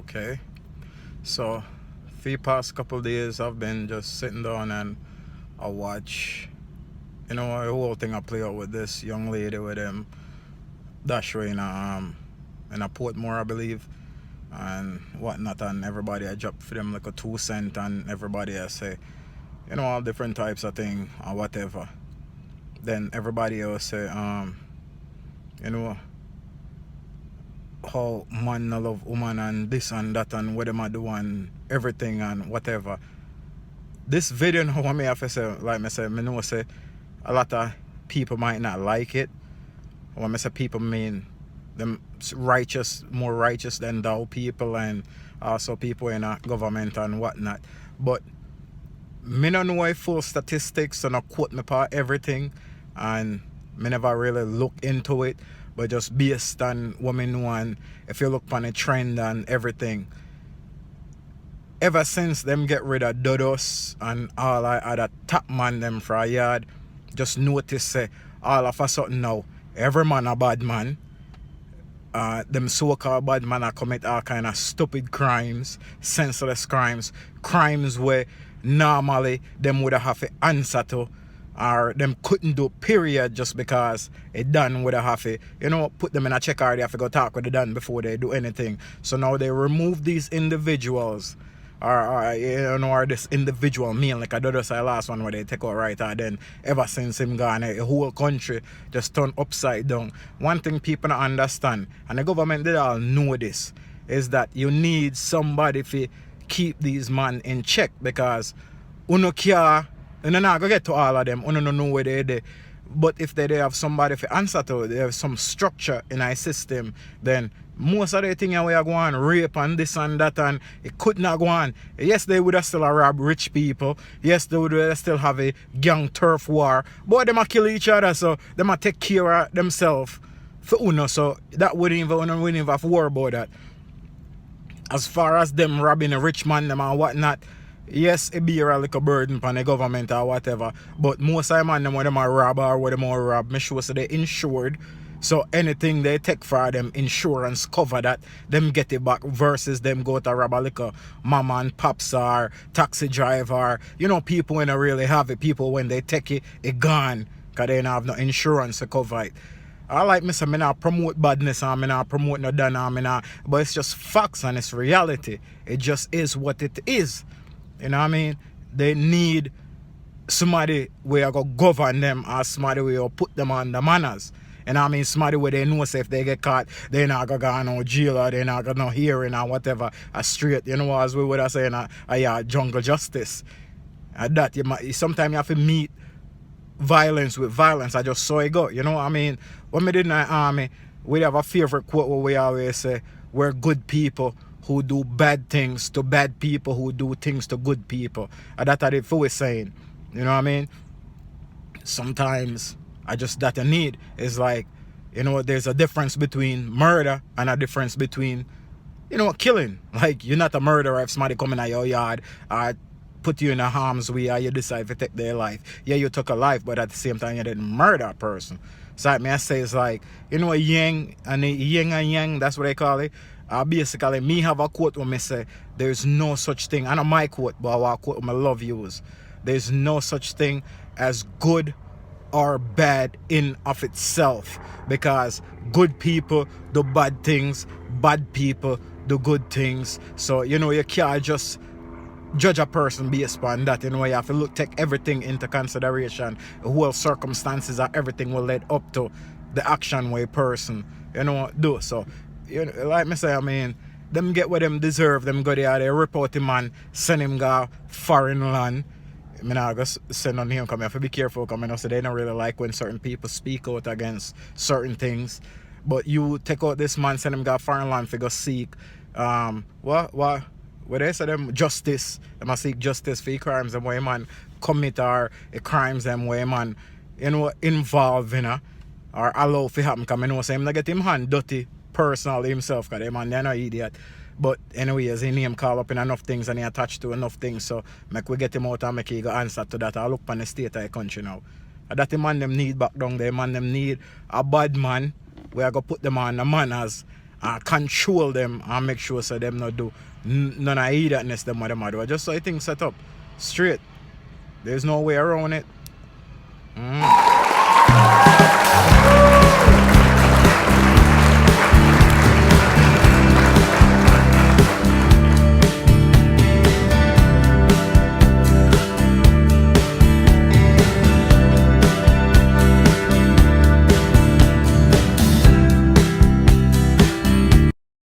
Okay, so for the past couple of days, I've been just sitting down and I watch, the whole thing I play out with this young lady with Dashway in a Portmore, I believe, and whatnot, and everybody I drop for them like a 2 cent, and everybody I say, all different types of thing or whatever. Then everybody else say, you know, how man no love woman and this and that and what them a do and everything and whatever. This video now what me have to say, like me say, me know say a lot of people might not like it. When me say people mean them righteous, more righteous than thou people, and also people in a government and whatnot. But me no know full statistics, so not quote me for everything, and me never really look into it. But just based on what me know, and if you look on the trend and everything, ever since them get rid of dudus and all other top man them for a yard, just notice say all of a sudden now every man a bad man. Them so-called bad man are commit all kind of stupid crimes, senseless crimes, crimes where normally them would have to answer to, or them couldn't do period just because it done would have to, put them in a check, or they have to go talk with the done before they do anything. So now they remove these individuals, or this individual mean like I do this last one where they take out right, and then ever since him gone, the whole country just turned upside down. One thing people don't understand, and the government did all know this, is that you need somebody to keep these men in check, because uno care, and not go get to all of them, uno no know where they. But if they have somebody to answer to, they have some structure in our system, then most of the things we are going rape and this and that, and it could not go on. Yes, they would have still rob rich people. Yes, they would have still have a gang turf war. But they might kill each other, so they might take care of themselves for uno. So that wouldn't even have to worry about that. As far as them robbing a rich man them and whatnot, yes, it be a little burden on the government or whatever. But most of the man them when them are rob or what them are rob, make sure so they insured. So anything they take for them, insurance cover that, them get it back, versus them go to rob a little mama and pops or taxi driver. People when they really have it, people when they take it, it gone, because they don't have no insurance to cover it. I like me say, me not promote badness and me not promote no done, but it's just facts and it's reality. It just is what it is. You know what I mean? They need somebody where go govern them, or somebody where put them on the manners. And I mean, somebody where they know say if they get caught, they not gonna go no jail, or they not gonna no hearing or whatever. A straight, as we would have said, a jungle justice. And that sometimes you have to meet violence with violence. I just saw it go. You know what I mean? When we did in the army, we have a favorite quote where we always say, we're good people who do bad things to bad people who do things to good people. And that's what it was saying. You know what I mean? Sometimes that I need is like, there's a difference between murder and a difference between, killing. Like, you're not a murderer if somebody come in your yard or put you in a harm's way or you decide to take their life. Yeah, you took a life, but at the same time you didn't murder a person. So I say it's like, yin and yang, that's what they call it. Basically, me have a quote where me say, there's no such thing, and my quote, but a quote I love use. There's no such thing as good or bad in of itself, because good people do bad things, bad people do good things. So you can't just judge a person based on that. You have to take everything into consideration. The whole circumstances of everything will lead up to the action where a person do. So like me say, I mean, them get what them deserve. Them go there, they rip out the man, send him go foreign land. I mean, I just send on him, come, I have to be careful, come, so they don't really like when certain people speak out against certain things. But you take out this man, send him go foreign land for go seek what they say them justice. They must seek justice for the crimes them where man commit, or the crimes them where man involved in or allow for happen, because say him not get him hand dirty personally himself, because man they're no idiot. But anyways, he name call up in enough things and he attached to enough things, so make we get him out and make he go answer to that. I look on the state of the country now. And that the man them need back down there, man them need a bad man. We are going to put them on the manners and control them and make sure so them not do none of idiotness them what them a do. Just so I think set up straight. There's no way around it.